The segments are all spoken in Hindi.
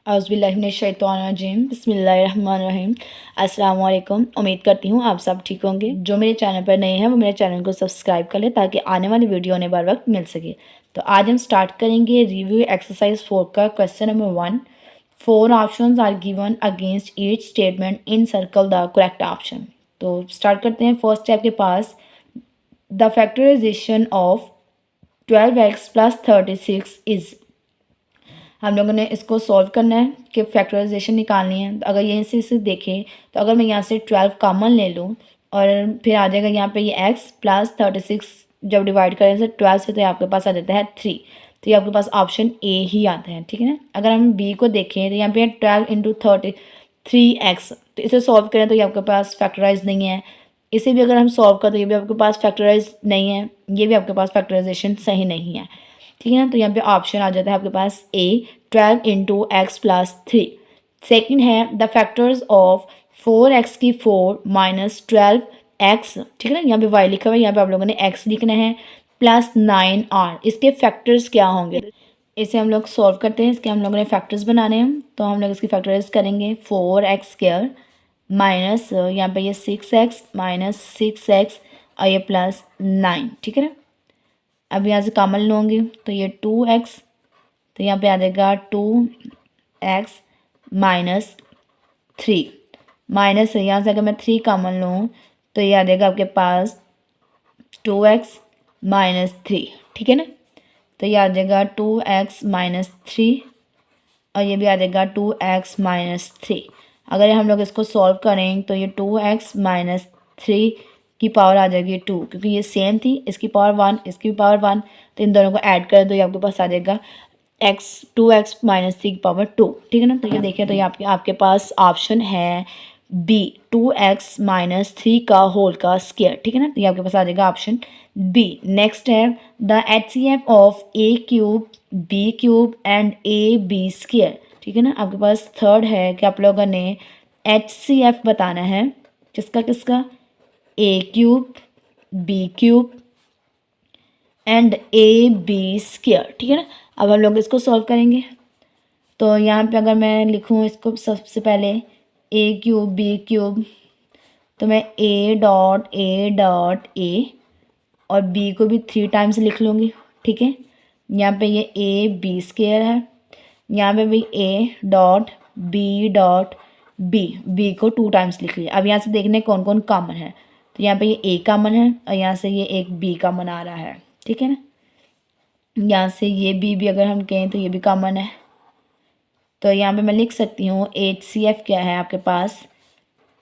औज़ुबिल्लाहिमिनश्शैतानिर्रजीम बिस्मिल्लाहिर्रहमानिर्रहीम। अस्सलाम वालेकुम। उम्मीद करती हूँ आप सब ठीक होंगे। जो मेरे चैनल पर नए हैं वो मेरे चैनल को सब्सक्राइब कर लें ताकि आने वाली वीडियो उन्हें बर वक्त मिल सके। तो आज हम स्टार्ट करेंगे रिव्यू एक्सरसाइज 4 का question number 1। 4 options are given against each statement in circle the correct option. तो स्टार्ट करते हैं। फर्स्ट है आपके पास the factorization of 12x plus 36 is. हम लोगों ने इसको सॉल्व करना है कि फैक्टराइजेशन निकालनी है। तो अगर यहीं से इसे देखें तो अगर मैं यहाँ से 12 कॉमन ले लूँ और फिर आ जाएगा यहाँ पे ये x प्लस 36 जब डिवाइड करें से 12 से तो आपके पास आ जाता है 3। तो ये आपके पास ऑप्शन ए ही आता है, ठीक है ना। अगर हम बी को देखें तो यहाँ पे 12 इंटू 33x, तो इसे सॉल्व करें तो ये आपके पास फैक्टराइज नहीं है। इसे भी अगर हम सॉल्व करें तो ये भी आपके पास फैक्टराइज नहीं है, ये भी आपके पास फैक्टराइजेशन सही नहीं है, ठीक है ना। तो यहाँ पे ऑप्शन आ जाता है आपके पास ए 12 इंटू एक्स प्लस 3। सेकेंड है द फैक्टर्स ऑफ 4x की 4 माइनस 12x, ठीक है ना। यहाँ पे y लिखा हुआ है, यहाँ पे आप लोगों ने x लिखना है प्लस 9r। इसके फैक्टर्स क्या होंगे इसे हम लोग सॉल्व करते हैं। इसके हम लोगों ने फैक्टर्स बनाने हैं तो हम लोग इसकी फैक्टराइज करेंगे। 4x स्क्वायर माइनस यहाँ पे ये 6x माइनस 6x और ये प्लस 9, ठीक है ना। अब यहाँ से कॉमन लूँगी तो ये 2x, तो यहाँ पे आ जाएगा 2x माइनस 3 माइनस यहाँ से अगर मैं 3 कॉमन लूँ तो ये आ जाएगा आपके पास 2x माइनस 3, ठीक है ना। तो ये आ जाएगा 2x माइनस 3 और ये भी आ जाएगा 2x माइनस 3। अगर हम लोग इसको सॉल्व करें तो ये 2x माइनस 3 की पावर आ जाएगी 2, क्योंकि ये सेम थी, इसकी पावर 1 इसकी पावर 1, तो इन दोनों को ऐड करें तो ये आपके पास आ जाएगा 2x माइनस 3 की पावर 2, ठीक है ना। तो ये देखिए तो ये आपके पास ऑप्शन है बी 2x माइनस 3 का होल का स्क्वायर, ठीक है ना। तो ये आपके पास आ जाएगा ऑप्शन बी। नेक्स्ट है the HCF of a cube B cube and A B square, ठीक है ना। आपके पास थर्ड है कि आप लोगों ने HCF बताना है किसका किसका, A cube B cube and A B square, ठीक है ना। अब हम लोग इसको सॉल्व करेंगे तो यहाँ पे अगर मैं लिखूँ इसको सबसे पहले ए क्यूब बी क्यूब, तो मैं ए डॉट ए और बी को भी 3 टाइम्स लिख लूँगी, ठीक है। यहाँ पे ये ए बी स्क्वायर है, यहाँ पे भी ए डॉट बी को 2 टाइम्स लिख लिया। अब यहाँ से देखने कौन कौन कॉमन है, तो यहाँ पे ये ए कॉमन है और यहाँ से ये एक बी कॉमन आ रहा है, ठीक है ना। यहाँ से ये बी अगर हम कहें तो ये भी कॉमन है, तो यहाँ पे मैं लिख सकती हूँ HCF क्या है आपके पास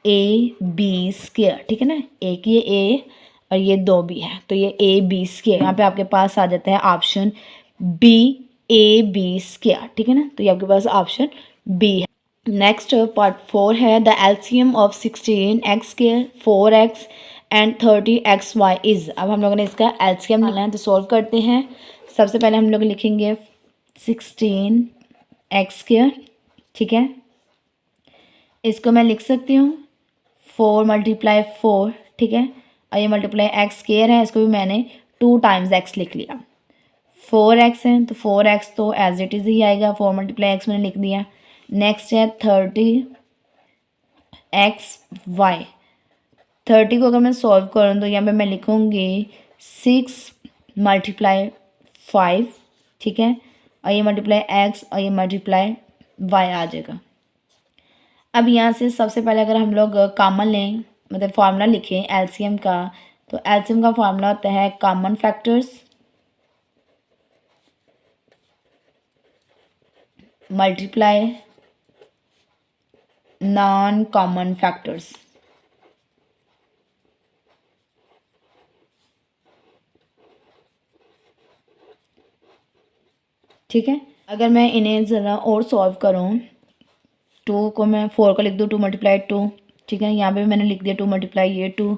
ए बी स्क्वायर, ठीक है ना। एक ये ए और ये 2 बी है, तो ये ए बी स्क्वायर यहाँ पे आपके पास आ जाता है option B a B square, ठीक है ना। तो ये आपके पास ऑप्शन बी है। नेक्स्ट पार्ट 4 है the LCM of 16x square 4x and 30xy is. अब हम लोगों ने इसका एलसीएम लेना है तो सॉल्व करते हैं। सबसे पहले हम लोग लिखेंगे 16x स्क्वायर, ठीक है। इसको मैं लिख सकती हूँ 4 मल्टीप्लाई 4, ठीक है, और ये मल्टीप्लाई एक्स स्क्वायर है, इसको भी मैंने 2 टाइम्स x लिख लिया। 4x है तो 4x तो एज इट इज़ ही आएगा, 4 मल्टीप्लाई एक्स मैंने लिख दिया। नेक्स्ट है 30xy, 30 को अगर मैं सॉल्व करूँ तो यहाँ पे मैं लिखूँगी 6 मल्टीप्लाई 5, ठीक है, और ये मल्टीप्लाई x और ये मल्टीप्लाई y आ जाएगा। अब यहाँ से सबसे पहले अगर हम लोग कॉमन लें मतलब फार्मूला लिखें एलसीएम का, तो एलसीएम का फार्मूला होता है common factors multiply non common factors, ठीक है। अगर मैं इन्हें ज़रा और सॉल्व करूँ 2 को मैं 4 को लिख दूँ 2 मल्टीप्लाई 2, ठीक है। यहाँ पे भी मैंने लिख दिया 2 मल्टीप्लाई ये 2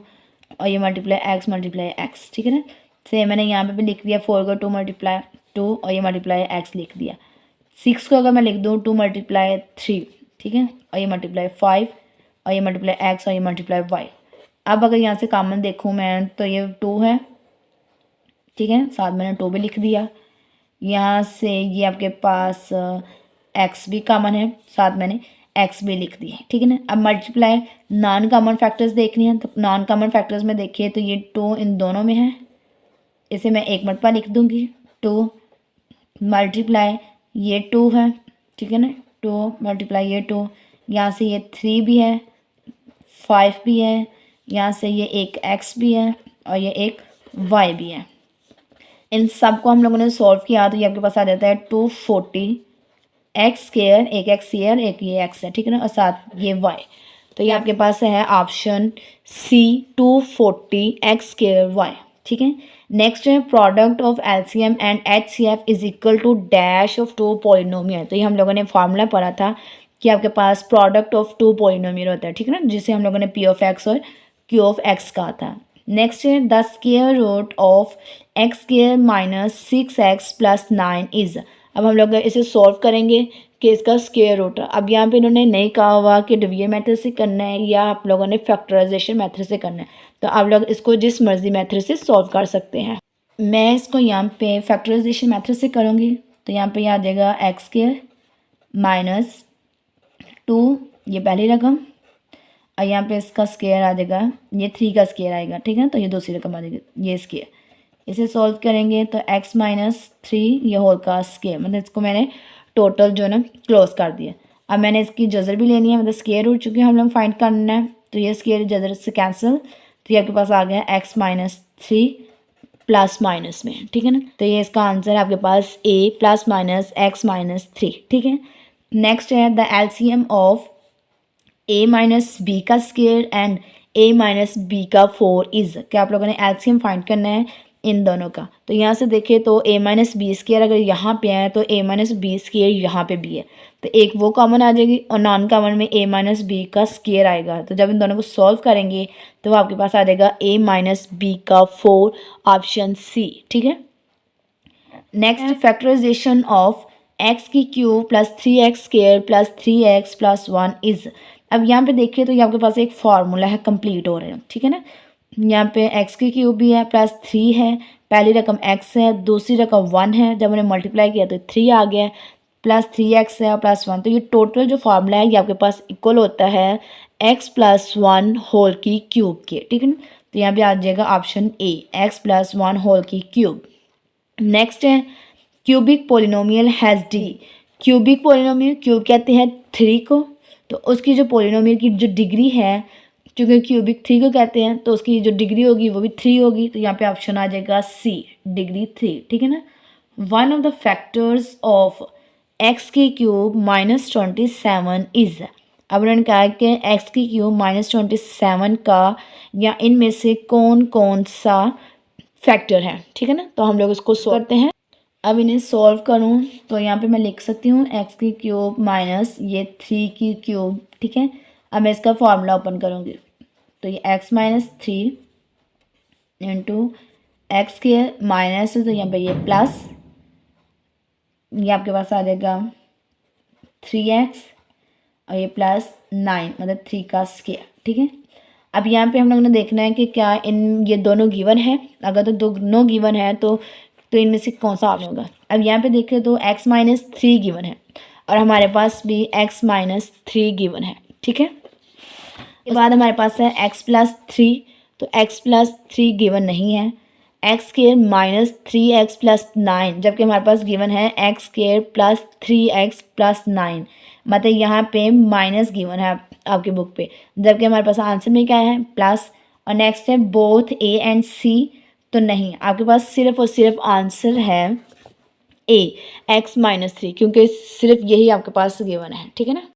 और ये मल्टीप्लाई x, ठीक है ना। सेम मैंने यहाँ पे भी लिख दिया 4 को 2 मल्टीप्लाई 2 और ये मल्टीप्लाई x लिख दिया। 6 को अगर मैं लिख दूँ 2 मल्टीप्लाई 3, ठीक है, और ये मल्टीप्लाई 5 और ये मल्टीप्लाई x और ये मल्टीप्लाई y। अब अगर यहाँ से कॉमन देखूँ मैं तो ये 2 है, ठीक है, साथ मैंने 2 भी लिख दिया। यहाँ से ये आपके पास एक्स भी कॉमन है, साथ मैंने एक्स भी लिख दी है, ठीक है ना। अब मल्टीप्लाई नॉन कॉमन फैक्टर्स देखने हैं, तो नॉन कॉमन फैक्टर्स में देखिए तो ये 2 इन दोनों में है, इसे मैं एक मरतबा लिख दूंगी। 2 मल्टीप्लाई ये 2 है, ठीक है ना, 2 मल्टीप्लाई ये 2, यहाँ से ये 3 भी है, 5 भी है, यहाँ से ये एक एक्स भी है और ये एक वाई भी है। इन सब को हम लोगों ने सॉल्व किया तो ये आपके पास आ जाता है 240 एक्स स्क्वायर, एक एक्स स्क्वायर एक ये एक्स है, ठीक है ना, और साथ ये वाई। तो ये आपके पास है option C 240 x square y, ठीक है। नेक्स्ट है product of LCM and HCF is equal to dash of 2 polynomial. तो ये हम लोगों ने फार्मूला पढ़ा था कि आपके पास प्रोडक्ट ऑफ 2 पॉलिनोमियल होता है, ठीक है ना, जिसे हम लोगों ने पी ऑफ एक्स और क्यू ऑफ एक्स कहा था। नेक्स्ट है the square root of x square minus 6x plus 9 is. अब हम लोग इसे सॉल्व करेंगे कि इसका स्क्वायर रूट। अब यहाँ पे इन्होंने नहीं कहा हुआ कि डिवीजन मेथड से करना है या आप लोगों ने फैक्टराइजेशन मेथड से करना है, तो आप लोग इसको जिस मर्जी मेथड से सॉल्व कर सकते हैं। मैं इसको यहाँ पे फैक्टराइजेशन मेथड से करूँगी, तो यहाँ पे आ जाएगा एक्स स्क्वायर माइनस 2 ये पहली रकम, और यहाँ पे इसका स्क्वायर आ जाएगा, ये 3 का स्क्वायर आएगा, ठीक है, तो ये दूसरी रकम आ जाएगी ये स्क्वायर। इसे सॉल्व करेंगे तो x माइनस 3 ये होल का स्क्वायर, मतलब इसको मैंने टोटल जो है ना क्लोज कर दिया। अब मैंने इसकी जजर भी लेनी है, मतलब स्क्वायर रूट चूँकि हम लोग फाइंड करना है, तो ये स्क्वायर जजर से कैंसिल, तो ये आपके पास आ गया x माइनस 3 प्लस माइनस में, ठीक है ना। तो ये इसका आंसर है आपके पास a plus minus x minus 3, ठीक है। नेक्स्ट है the LCM of a minus B का square and a minus B का 4 इज़। क्या आप लोगों ने एलसीएम फाइंड करना है इन दोनों का। तो यहाँ से देखिए तो a माइनस बी स्क्वायर अगर यहाँ पे है तो a माइनस बी स्क्वायर यहाँ पे भी है, तो एक वो कॉमन आ जाएगी और नॉन कॉमन में a माइनस बी का स्क्वायर आएगा। तो जब इन दोनों को सॉल्व करेंगे तो वो आपके पास आ जाएगा a माइनस बी का 4, ऑप्शन सी, ठीक है। नेक्स्ट फैक्टराइजेशन ऑफ एक्स की cube plus 3x square plus 3x plus 1 is. अब यहाँ पे देखिए तो ये आपके पास एक फार्मूला है, कंप्लीट हो रहा है, ठीक है ना। यहाँ पे x की क्यूब भी है प्लस 3 है, पहली रकम x है, दूसरी रकम 1 है, जब उन्हें मल्टीप्लाई किया तो 3 आ गया, प्लस 3x है और प्लस 1। तो ये टोटल जो फार्मूला है ये आपके पास इक्वल होता है x प्लस 1 होल की क्यूब के, ठीक है ना। तो यहाँ पे आ जाएगा option A x plus 1 whole की क्यूब। नेक्स्ट है cubic polynomial has D. Cubic polynomial cube कहते हैं 3 को, तो उसकी जो पोलिनोमियल की जो डिग्री है, क्योंकि क्यूबिक 3 को कहते हैं तो उसकी जो डिग्री होगी वो भी 3 होगी, तो यहाँ पे ऑप्शन आ जाएगा सी डिग्री 3, ठीक है ना। One of the factors of x की क्यूब माइनस 27 इज़। अब उन्होंने कहा कि एक्स की क्यूब माइनस 27 का या इनमें से कौन कौन सा फैक्टर है, ठीक है ना। तो हम लोग इसको सॉल्व करते हैं। अब इन्हें सॉल्व करूँ तो यहाँ पे मैं लिख सकती हूँ एक्स की क्यूब माइनस ये 3 की क्यूब, ठीक है। अब मैं इसका फार्मूला ओपन करूँगी तो ये x minus 3 into x square minus, तो यहाँ पे ये प्लस, ये आपके पास आ जाएगा 3x और ये प्लस 9 मतलब 3 का स्क्वायर, ठीक है। अब यहाँ पे हम लोगों ने देखना है कि क्या इन ये दोनों गिवन है, अगर तो दोनों गिवन है तो इनमें से कौन सा ऑप्शन होगा। अब यहाँ पे देखें तो x माइनस 3 गिवन है और हमारे पास भी x माइनस 3 गिवन है, ठीक है। उसके बाद हमारे पास है x प्लस 3, तो x प्लस 3 गिवन नहीं है, x square minus 3x plus 9, जबकि हमारे पास गिवन है x square plus 3x plus 9, मतलब यहाँ पे माइनस गिवन है आपकी बुक पे, जबकि हमारे पास आंसर में क्या है प्लस। और नेक्स्ट है बोथ a एंड c, तो नहीं, आपके पास सिर्फ और सिर्फ आंसर है a x माइनस 3, क्योंकि सिर्फ यही आपके पास गिवन है, ठीक है ना।